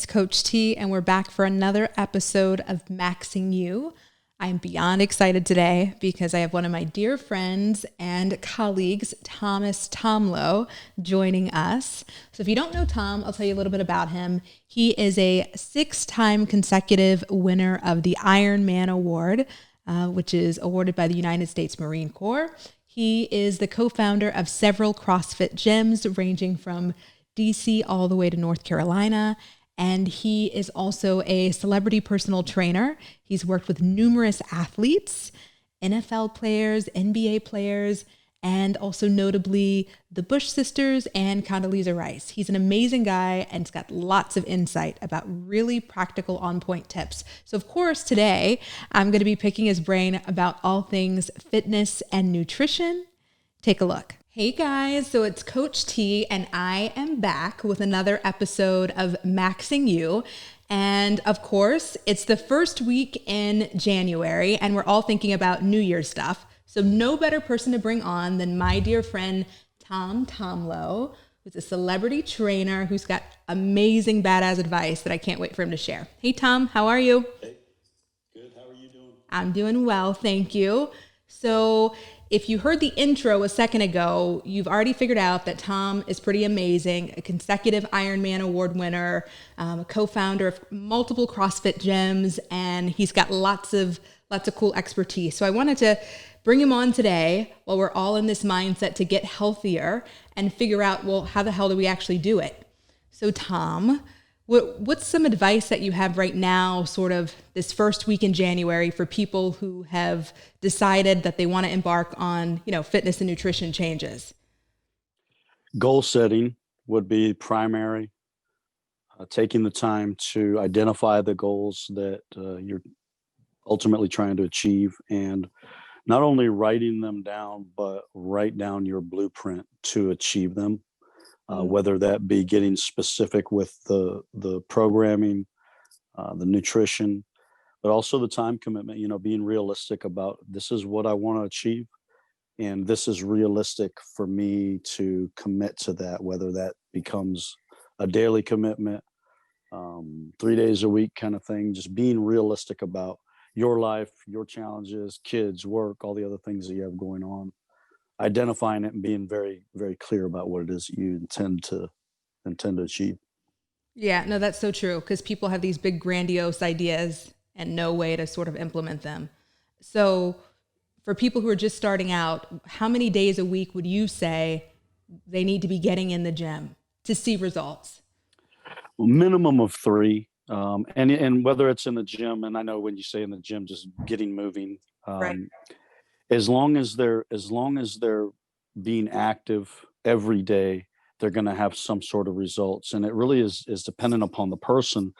Coach T, and we're back for another episode of Maxing You. I am beyond excited today because I have one of my dear friends and colleagues, Thomas Tomlo, joining us. So if you don't know Tom, I'll tell you a little bit about him. He is a 6-time consecutive winner of the Ironman Award, which is awarded by the United States Marine Corps. He is the co-founder of several CrossFit gyms ranging from DC all the way to North Carolina. And he is also a celebrity personal trainer. He's worked with numerous athletes, NFL players, NBA players, and also notably the Bush sisters and Condoleezza Rice. He's an amazing guy and he's got lots of insight about really practical on-point tips. So of course, today I'm going to be picking his brain about all things fitness and nutrition. Take a look. Hey guys, so it's Coach T and I am back with another episode of Maxing You. And of course, it's the first week in January and we're all thinking about New Year's stuff. So no better person to bring on than my dear friend, Tom Tomlo, who's a celebrity trainer who's got amazing badass advice that I can't wait for him to share. Hey Tom, how are you? Hey, good. How are you doing? I'm doing well, thank you. So if you heard the intro a second ago, you've already figured out that Tom is pretty amazing, a consecutive Ironman award winner, a co-founder of multiple CrossFit gyms, and he's got lots of cool expertise. So I wanted to bring him on today while we're all in this mindset to get healthier and figure out, well, how the hell do we actually do it? So Tom, what's some advice that you have right now, sort of this first week in January for people who have decided that they want to embark on, fitness and nutrition changes? Goal setting would be primary. Taking the time to identify the goals that you're ultimately trying to achieve, and not only writing them down, but write down your blueprint to achieve them. Whether that be getting specific with the programming, the nutrition, but also the time commitment, being realistic about this is what I want to achieve. And this is realistic for me to commit to that, whether that becomes a daily commitment, 3 days a week kind of thing, just being realistic about your life, your challenges, kids, work, all the other things that you have going on. Identifying it and being very, very clear about what it is that you intend to achieve. Yeah, no, that's so true because people have these big grandiose ideas and no way to sort of implement them. So for people who are just starting out, how many days a week would you say they need to be getting in the gym to see results? Minimum of 3. And whether it's in the gym, and I know when you say in the gym, just getting moving, Right. as long as they're being active every day, they're going to have some sort of results. And it really is dependent upon the person.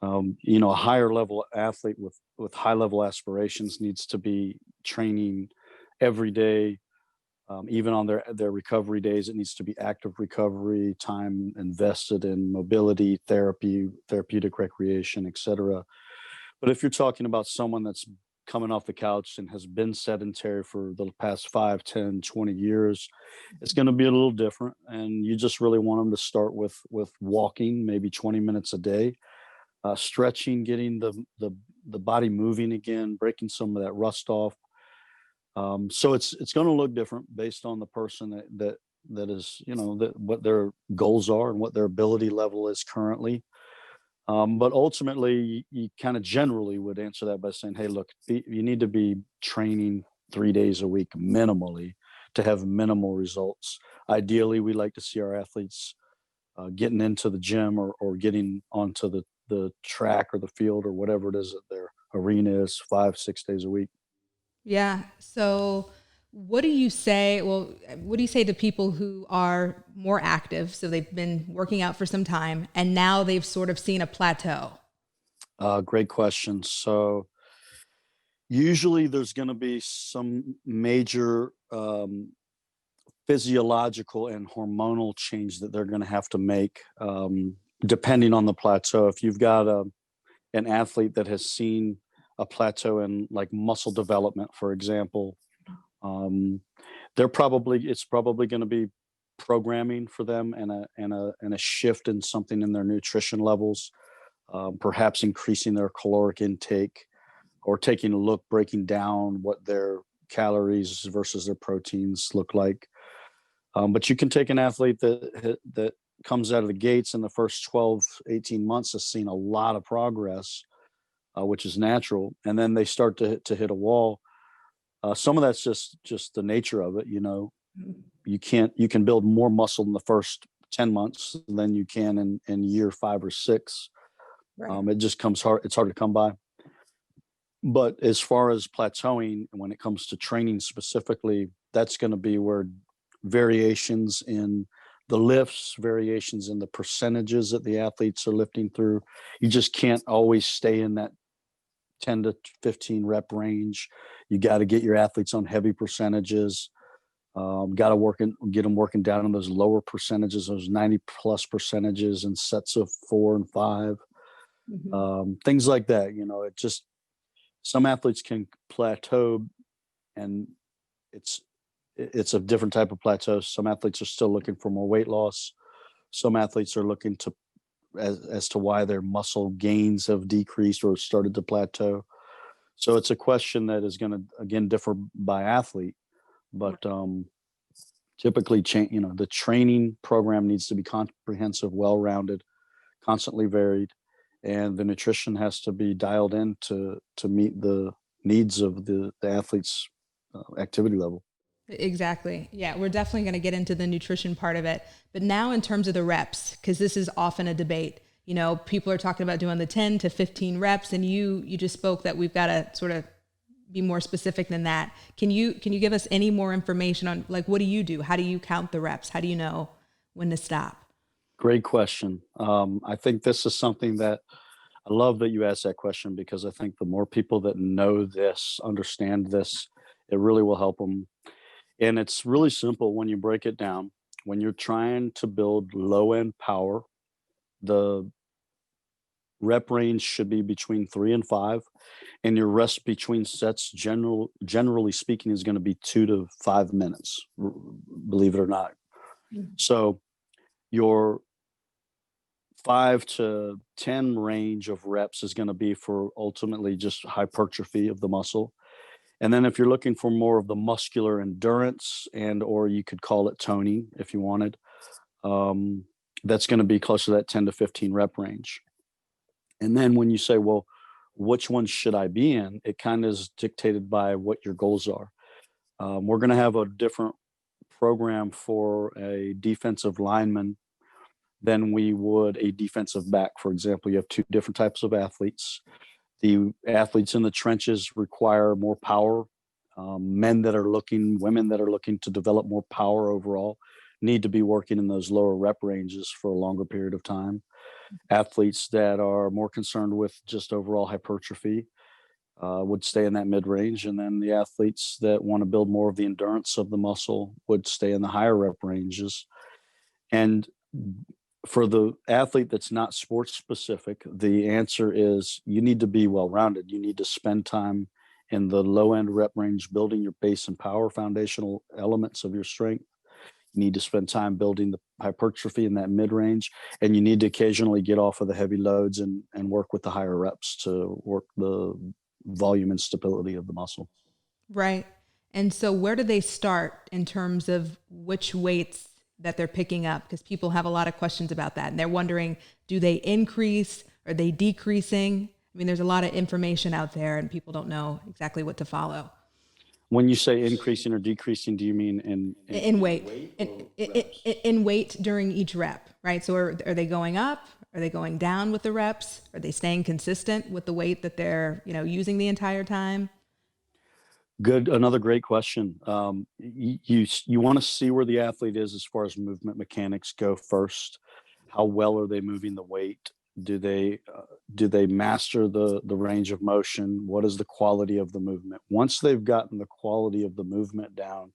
A higher level athlete with high level aspirations needs to be training every day. Even on their recovery days, it needs to be active recovery, time invested in mobility, therapy, therapeutic recreation, etc. But if you're talking about someone that's coming off the couch and has been sedentary for the past 5, 10, 20 years, it's going to be a little different. And you just really want them to start with walking, maybe 20 minutes a day, stretching, getting the body moving again, breaking some of that rust off. So it's going to look different based on the person that is, what their goals are and what their ability level is currently. But ultimately, you kind of generally would answer that by saying, hey, look, you need to be training 3 days a week minimally to have minimal results. Ideally, we like to see our athletes getting into the gym or getting onto the track or the field or whatever it is that their arena is 5, 6 days a week. Yeah. So what do you say? Well, what do you say to people who are more active? So they've been working out for some time and now they've sort of seen a plateau. Great question. So usually there's going to be some major physiological and hormonal change that they're going to have to make depending on the plateau. If you've got an athlete that has seen a plateau in like muscle development, for example, it's probably going to be programming for them and a shift in something in their nutrition levels. perhaps increasing their caloric intake, or taking a look, breaking down what their calories versus their proteins look like. But you can take an athlete that comes out of the gates in the first 12, 18 months, has seen a lot of progress, which is natural, and then they start to hit a wall. Some of that's just the nature of it. You can build more muscle in the first 10 months than you can in year 5 or 6. Right. It just comes hard. It's hard to come by. But as far as plateauing, when it comes to training specifically, that's going to be where variations in the lifts, variations in the percentages that the athletes are lifting through. You just can't always stay in that 10 to 15 rep range. You got to get your athletes on heavy percentages. Got to get them working down on those lower percentages, those 90+ percentages in sets of 4 and 5. Things like that. It just, some athletes can plateau, and it's a different type of plateau. Some athletes are still looking for more weight loss. Some athletes are looking to as to why their muscle gains have decreased or started to plateau. So it's a question that is going to, again, differ by athlete. But typically, the training program needs to be comprehensive, well-rounded, constantly varied, and the nutrition has to be dialed in to meet the needs of the athlete's activity level. Exactly. Yeah, we're definitely going to get into the nutrition part of it. But now, in terms of the reps, because this is often a debate, people are talking about doing the 10 to 15 reps, and you just spoke that we've got to sort of be more specific than that. Can you give us any more information on, like, what do you do? How do you count the reps? How do you know when to stop? Great question. I think this is something that I love that you asked that question, because I think the more people that know this, understand this, it really will help them. And it's really simple when you break it down. When you're trying to build low end power, the rep range should be between 3 and 5, and your rest between sets, generally speaking, is going to be 2 to 5 minutes, believe it or not. So your 5 to 10 range of reps is going to be for ultimately just hypertrophy of the muscle. And then if you're looking for more of the muscular endurance, or you could call it toning if you wanted, that's going to be close to that 10 to 15 rep range. And then when you say, well, which one should I be in? It kind of is dictated by what your goals are. We're going to have a different program for a defensive lineman than we would a defensive back. For example, you have 2 different types of athletes. The athletes in the trenches require more power. Women that are looking to develop more power overall need to be working in those lower rep ranges for a longer period of time. Athletes that are more concerned with just overall hypertrophy would stay in that mid range. And then the athletes that want to build more of the endurance of the muscle would stay in the higher rep ranges. And for the athlete that's not sports specific, the answer is you need to be well-rounded. You need to spend time in the low end rep range, building your base and power foundational elements of your strength. You need to spend time building the hypertrophy in that mid range, and you need to occasionally get off of the heavy loads and work with the higher reps to work the volume and stability of the muscle. Right. And so where do they start in terms of which weights that they're picking up? Because people have a lot of questions about that. And they're wondering, do they increase? Are they decreasing? I mean, there's a lot of information out there and people don't know exactly what to follow. When you say increasing or decreasing, do you mean in weight? In weight during each rep, right? So are they going up? Are they going down with the reps? Are they staying consistent with the weight that they're, using the entire time? Good. Another great question. You want to see where the athlete is as far as movement mechanics go first. How well are they moving the weight? Do they master the range of motion? What is the quality of the movement? Once they've gotten the quality of the movement down,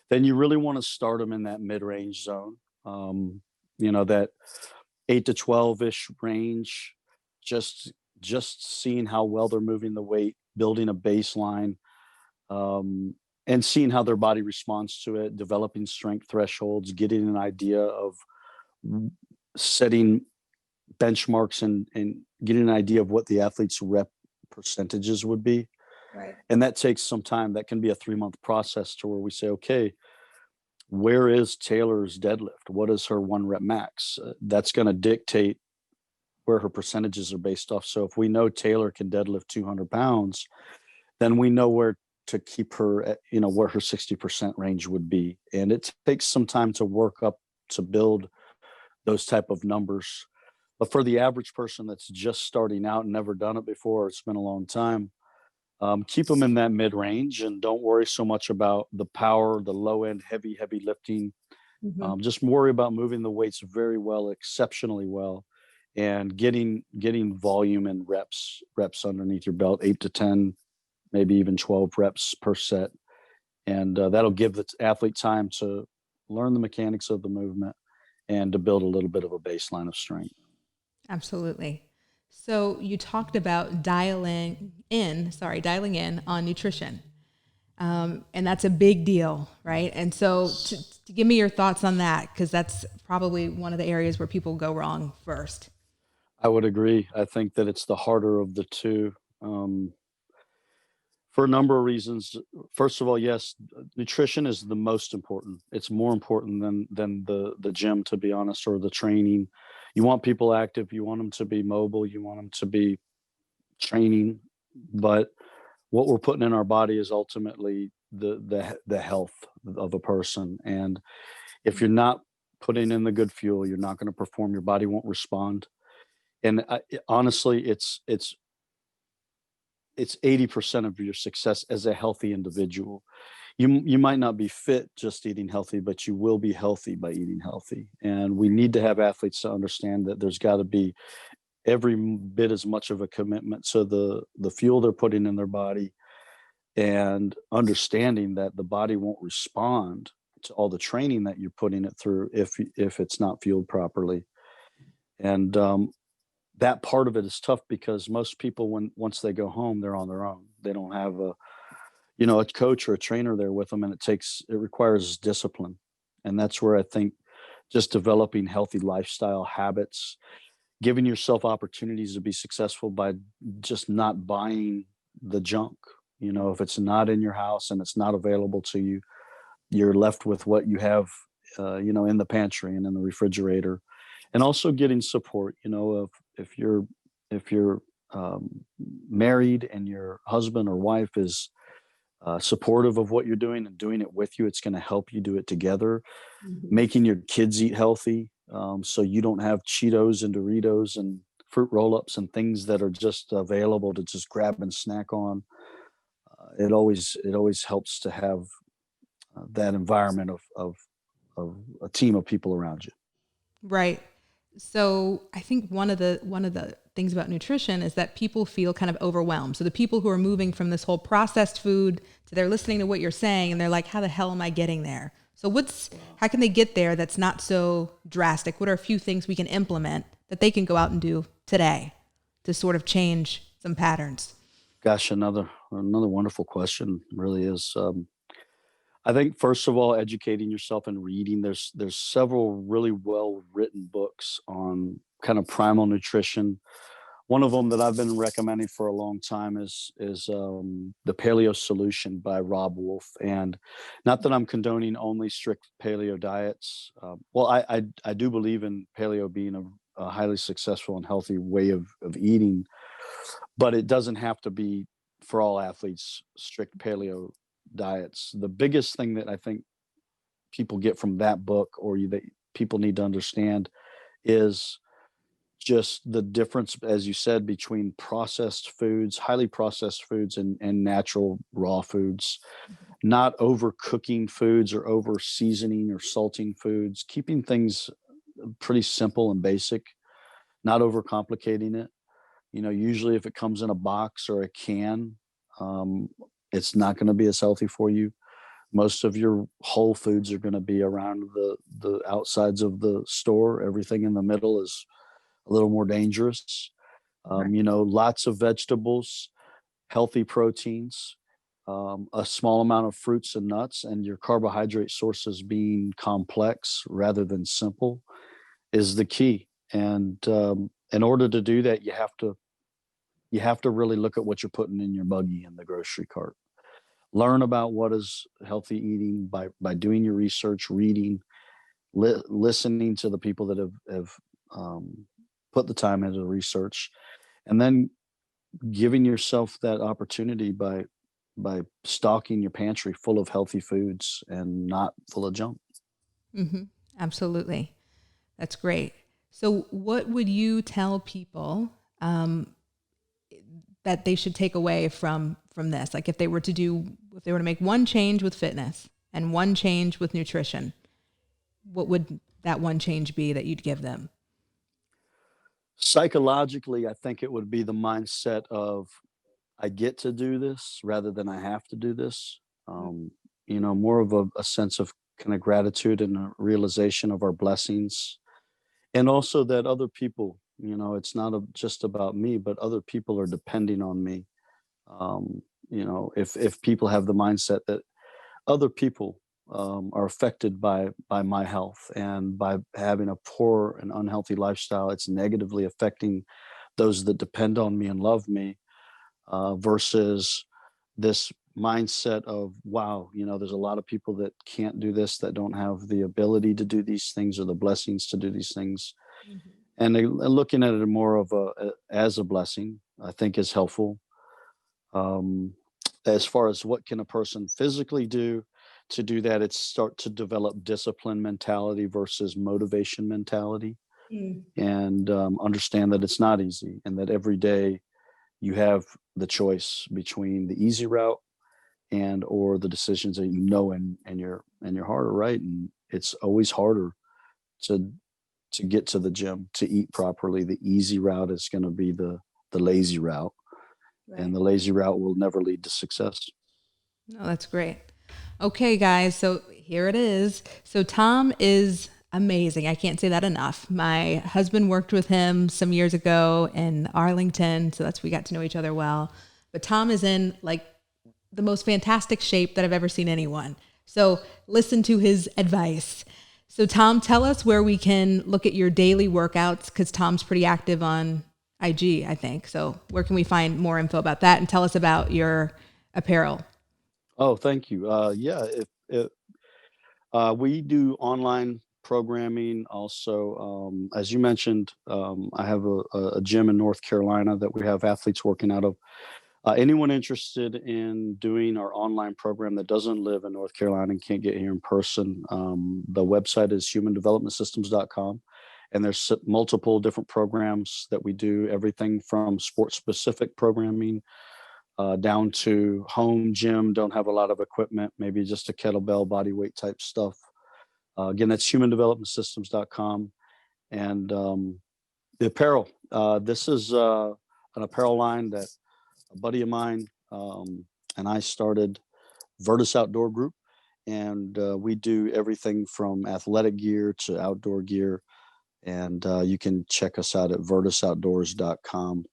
then you really want to start them in that mid-range zone. That 8 to 12-ish range. Just seeing how well they're moving the weight, building a baseline. And seeing how their body responds to it, developing strength thresholds, getting an idea of setting benchmarks and getting an idea of what the athlete's rep percentages would be. Right. And that takes some time. That can be a 3-month process to where we say, okay, where is Taylor's deadlift? What is her one rep max? That's going to dictate where her percentages are based off. So if we know Taylor can deadlift 200 pounds, then we know where to keep her at, where her 60% range would be. And it takes some time to work up to build those type of numbers. But for the average person that's just starting out and never done it before, it's been a long time, keep them in that mid range and don't worry so much about the power, the low end, heavy lifting. Mm-hmm. Just worry about moving the weights very well, exceptionally well, and getting volume and reps underneath your belt, 8 to 10, maybe even 12 reps per set. And that'll give the athlete time to learn the mechanics of the movement and to build a little bit of a baseline of strength. Absolutely. So you talked about dialing in on nutrition. And that's a big deal, right? And so to give me your thoughts on that, because that's probably one of the areas where people go wrong first. I would agree. I think that it's the harder of the two. For a number of reasons. First of all, yes, nutrition is the most important. It's more important than the gym, to be honest, or the training. You want people active. You want them to be mobile. You want them to be training. But what we're putting in our body is ultimately the health of a person. And if you're not putting in the good fuel, you're not going to perform. Your body won't respond. And honestly, it's 80% of your success as a healthy individual. You might not be fit just eating healthy, but you will be healthy by eating healthy. And we need to have athletes to understand that there's got to be every bit as much of a commitment to the fuel they're putting in their body, and understanding that the body won't respond to all the training that you're putting it through if it's not fueled properly. And that part of it is tough because most people, once they go home, they're on their own. They don't have a coach or a trainer there with them, and it requires discipline. And that's where I think just developing healthy lifestyle habits, giving yourself opportunities to be successful by just not buying the junk. If it's not in your house and it's not available to you, you're left with what you have, in the pantry and in the refrigerator. And also getting support, if you're married and your husband or wife is supportive of what you're doing and doing it with you, it's going to help you do it together. Mm-hmm. Making your kids eat healthy, so you don't have Cheetos and Doritos and fruit roll-ups and things that are just available to just grab and snack on. It always helps to have that environment of a team of people around you. Right. So I think one of the things about nutrition is that people feel kind of overwhelmed. So the people who are moving from this whole processed food to they're listening to what you're saying and they're like, how the hell am I getting there? So how can they get there that's not so drastic? What are a few things we can implement that they can go out and do today to sort of change some patterns? Gosh, another wonderful question, really is. I think first of all, educating yourself and reading. There's several really well written books on kind of primal nutrition. One of them that I've been recommending for a long time is the Paleo Solution by Rob Wolf. And not that I'm condoning only strict paleo diets. Well, I do believe in paleo being a highly successful and healthy way of eating, but it doesn't have to be for all athletes strict paleo diets. The biggest thing that I think people get from that book, or that people need to understand, is just the difference, as you said, between processed foods, highly processed foods, and natural raw foods. Not overcooking foods or over seasoning or salting foods, keeping things pretty simple and basic, not overcomplicating it. Usually if it comes in a box or a can, um, it's not going to be as healthy for you. Most of your whole foods are going to be around the outsides of the store. Everything in the middle is a little more dangerous. Right. Lots of vegetables, healthy proteins, a small amount of fruits and nuts, and your carbohydrate sources being complex rather than simple is the key. And in order to do that, you have to really look at what you're putting in your buggy in the grocery cart. Learn about what is healthy eating by doing your research, reading, listening to the people that have put the time into the research, and then giving yourself that opportunity by stocking your pantry full of healthy foods and not full of junk. Mm-hmm. Absolutely. That's great. So what would you tell people that they should take away from this? Like if they were to make one change with fitness and one change with nutrition, what would that one change be that you'd give them? Psychologically, I think it would be the mindset of I get to do this rather than I have to do this. Um, more of a sense of kind of gratitude and a realization of our blessings. And also that other people, it's not just about me, but other people are depending on me. If people have the mindset that other people are affected by my health, and by having a poor and unhealthy lifestyle, it's negatively affecting those that depend on me and love me, versus this mindset of wow, there's a lot of people that can't do this, that don't have the ability to do these things or the blessings to do these things, and looking at it more of as a blessing, I think is helpful. um, as far as what can a person physically do to do that, it's start to develop discipline mentality versus motivation mentality, Mm. and understand that it's not easy, and that every day you have the choice between the easy route and or the decisions that in your heart are right. And it's always harder to get to the gym, to eat properly. The easy route is going to be the lazy route, and Right. the lazy route will never lead to success. No, that's great. Okay, guys, so here it is. So Tom is amazing. I can't say that enough. My husband worked with him some years ago in Arlington, so we got to know each other well. But Tom is in like the most fantastic shape that I've ever seen anyone. So listen to his advice. So Tom, tell us where we can look at your daily workouts, because Tom's pretty active on IG, I think. So where can we find more info about that, and tell us about your apparel? Oh, thank you. Yeah, if we do online programming also. As you mentioned, I have a gym in North Carolina that we have athletes working out of. Anyone interested in doing our online program that doesn't live in North Carolina and can't get here in person, the website is humandevelopmentsystems.com. And there's multiple different programs that we do, everything from sports specific programming down to home gym, don't have a lot of equipment, maybe just a kettlebell body weight type stuff. Again, that's humandevelopmentsystems.com. And the apparel, this is an apparel line that a buddy of mine and I started, Virtus Outdoor Group, and we do everything from athletic gear to outdoor gear. And you can check us out at virtusoutdoors.com.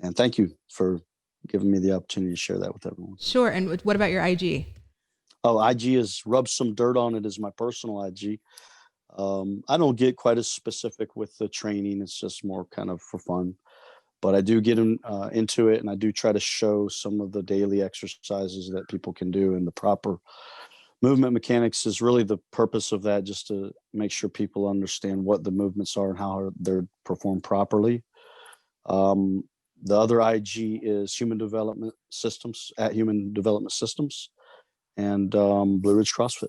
And thank you for giving me the opportunity to share that with everyone. Sure. And what about your IG? Oh, IG is Rub Some Dirt On It is my personal IG. I don't get quite as specific with the training. It's just more kind of for fun. But I do get into it, and I do try to show some of the daily exercises that people can do, and the proper movement mechanics is really the purpose of that, just to make sure people understand what the movements are and how they're performed properly. Um, the other IG is Human Development Systems, at Human Development Systems, and Blue Ridge CrossFit.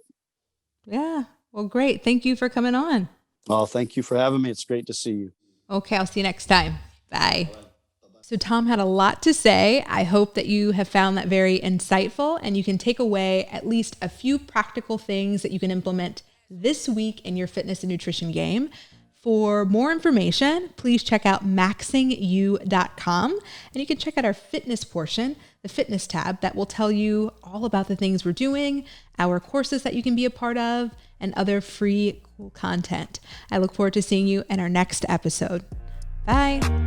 Yeah. Well, great. Thank you for coming on. Oh, thank you for having me. It's great to see you. Okay. I'll see you next time. Bye. So Tom had a lot to say. I hope that you have found that very insightful, and you can take away at least a few practical things that you can implement this week in your fitness and nutrition game. For more information, please check out maxingyou.com, and you can check out our fitness portion, the fitness tab, that will tell you all about the things we're doing, our courses that you can be a part of, and other free cool content. I look forward to seeing you in our next episode. Bye.